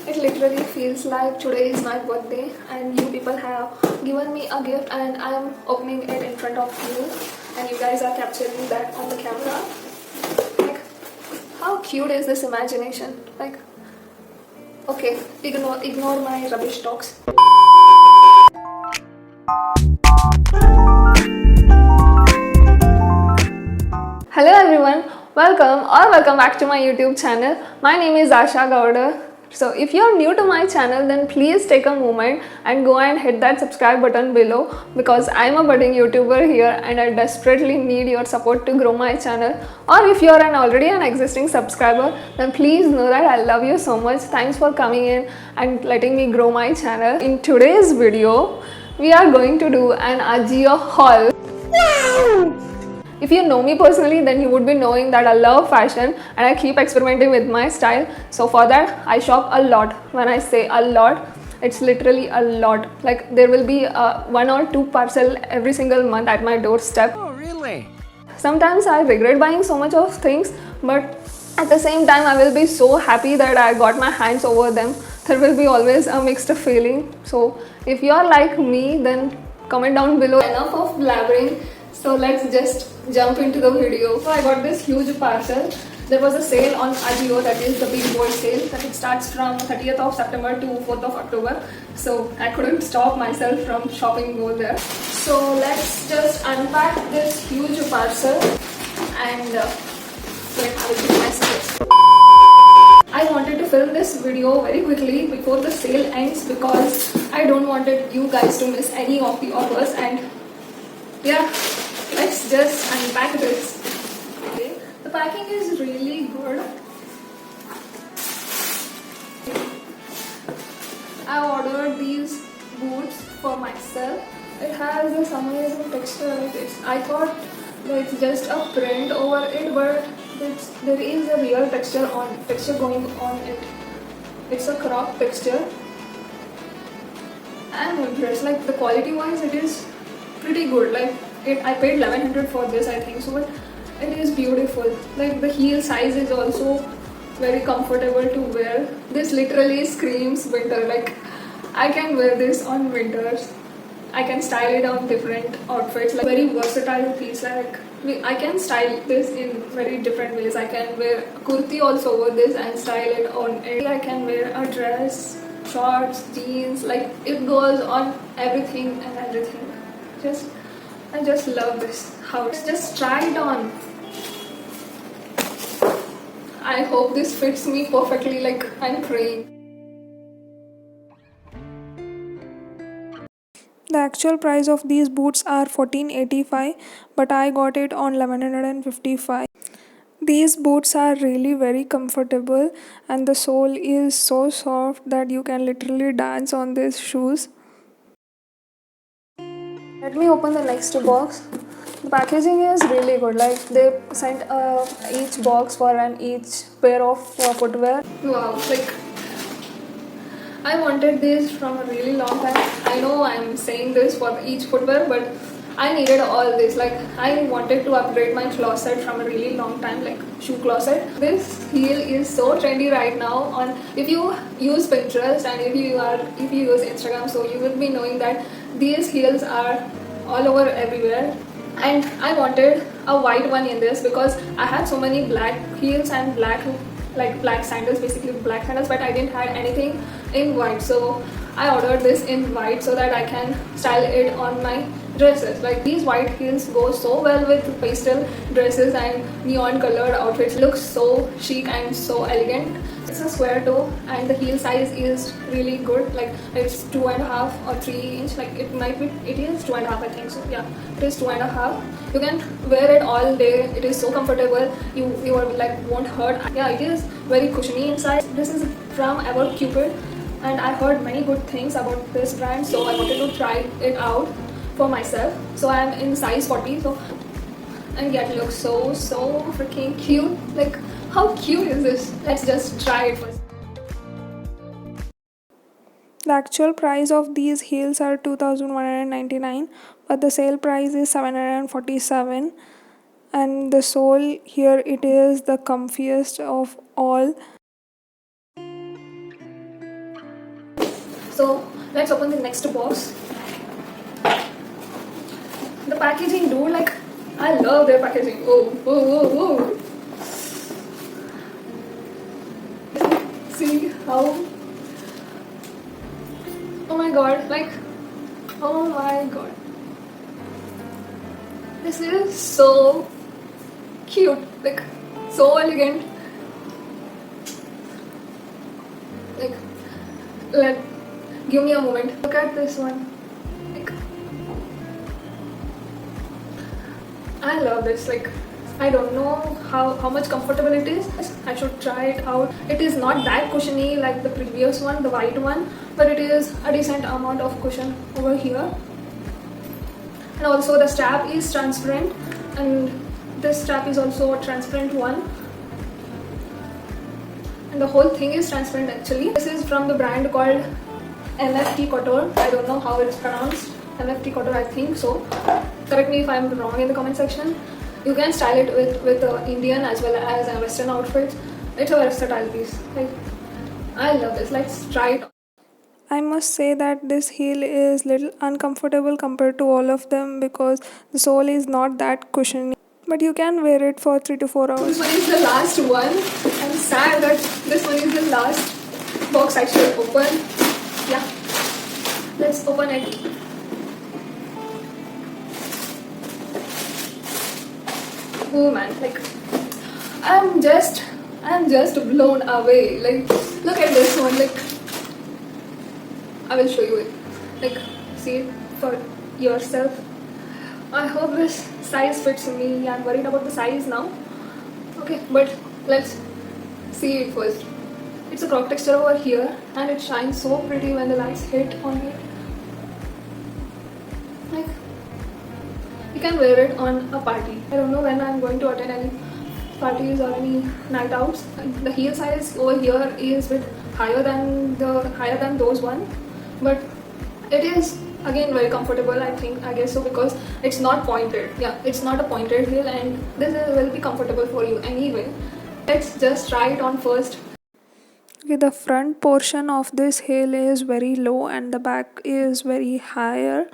It literally feels like today is my birthday and you people have given me a gift and I am opening it in front of you and you guys are capturing that on the camera. Like, how cute is this imagination? Like, okay, ignore my rubbish talks. Hello everyone, welcome back to my YouTube channel. My name is Asha Gowda. So if you are new to my channel, then please take a moment and go and hit that subscribe button below because I'm a budding YouTuber here and I desperately need your support to grow my channel. Or if you are already an existing subscriber, then please know that I love you so much. Thanks for coming in and letting me grow my channel. In today's video, we are going to do an Ajio haul. If you know me personally, then you would be knowing that I love fashion and I keep experimenting with my style. So for that, I shop a lot. When I say a lot, it's literally a lot. Like there will be one or two parcel every single month at my doorstep. Oh, really? Sometimes I regret buying so much of things, but at the same time, I will be so happy that I got my hands over them. There will be always a mixed feeling. So if you are like me, then comment down below. Enough of blabbering. So let's just jump into the video. So I got this huge parcel. There was a sale on Ajio, that is the big bold sale, that it starts from 30th of September to 4th of October. So I couldn't stop myself from shopping over there. So let's just unpack this huge parcel and wait, I will give my secrets. I wanted to film this video very quickly before the sale ends because I don't wanted you guys to miss any of the offers and yeah, let's just unpack this. Okay. The packing is really good. I ordered these boots for myself. It has this amazing texture on it. I thought it's just a print over it, but there is a real texture going on it. It's a crop texture. I'm impressed. Like the quality wise, it is pretty good. Like I paid 1100 for this, I think so, but it is beautiful. Like the heel size is also very comfortable to wear. This literally screams winter. Like I can wear this on winters. I can style it on different outfits. Like very versatile piece. Like I can style this in very different ways. I can wear a kurti also over this and style it on it. I can wear a dress, shorts, jeans. Like it goes on everything and everything. I just love this house. Just try it on. I hope this fits me perfectly, like I'm praying. The actual price of these boots are 1485, but I got it on 1155. These boots are really very comfortable and the sole is so soft that you can literally dance on these shoes. Let me open the next box. The packaging is really good. Like they sent each box for each pair of footwear. Wow, like I wanted this from a really long time. I know I'm saying this for each footwear, but I needed all this. Like I wanted to upgrade my closet from a really long time, like shoe closet. This heel is so trendy right now. On if you use Pinterest and if you use Instagram, so you will be knowing that these heels are all over everywhere. And I wanted a white one in this because I had so many black heels and black sandals, basically black sandals, but I didn't have anything in white. So I ordered this in white so that I can style it on my dresses. Like these white heels go so well with pastel dresses and neon colored outfits. It looks so chic and so elegant. It's a square toe and the heel size is really good. Like it's 2.5 or 3 inch. Like it is 2.5, I think so. Yeah, it is 2.5. You can wear it all day. It is so comfortable. You are like won't hurt. Yeah, it is very cushiony inside. This is from About Cupid and I heard many good things about this brand, so I wanted to try it out for myself. So I am in size 40. So and yet it looks so freaking cute. Like how cute is this? Let's just try it first. The actual price of these heels are 2199, but the sale price is 747. And the sole here, it is the comfiest of all. So let's open the next box. The packaging, dude, like I love their packaging. Oh. See how? Oh my god, like, oh my god. This is so cute, like, so elegant. Like, give me a moment. Look at this one. Like, I love this. Like, I don't know how much comfortable it is. I should try it out. It is not that cushiony like the previous one, the white one, but it is a decent amount of cushion over here. And also the strap is transparent, and this strap is also a transparent one. And the whole thing is transparent actually. This is from the brand called NFT Couture. I don't know how it's pronounced. NFT Couture, I think so. Correct me if I'm wrong in the comment section. You can style it with Indian as well as Western outfits. It's a versatile piece. Like, I love this. Let's try it. I must say that this heel is little uncomfortable compared to all of them because the sole is not that cushiony. But you can wear it for 3 to 4 hours. This one is the last one. I'm sad that this one is the last box I should open. Yeah. Let's open it. Oh man, like I'm just blown away. Like, look at this one. Like, I will show you it. Like, see it for yourself. I hope this size fits me. I'm worried about the size now. Okay, but let's see it first. It's a croc texture over here, and it shines so pretty when the lights hit on it. Like, you can wear it on a party. I don't know when I'm going to attend any parties or any night outs. The heel size over here is a bit higher than those one, but it is again very comfortable. I guess so, because it's not pointed. Yeah, it's not a pointed heel, and will be comfortable for you anyway. Let's just try it on first. Okay, the front portion of this heel is very low and the back is very higher.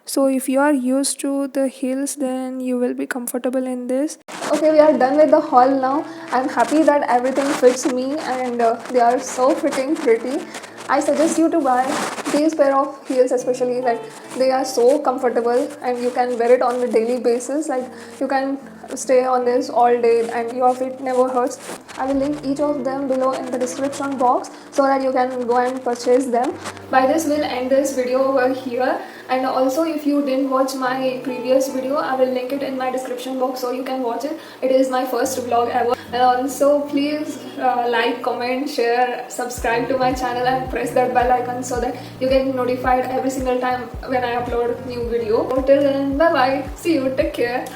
So if you are used to the heels, then you will be comfortable in this. Okay, we are done with the haul now. I'm happy that everything fits me, and they are so fitting pretty. I suggest you to buy these pair of heels, especially that they are so comfortable and you can wear it on a daily basis. Like, you can stay on this all day and your feet never hurts. I will link each of them below in the description box so that you can go and purchase them. By this, we'll end this video over here. And also, if you didn't watch my previous video, I will link it in my description box so you can watch it. It is my first vlog ever. And also, please like, comment, share, subscribe to my channel and press that bell icon so that you get notified every single time when I upload new video. Till then, bye bye. See you. Take care.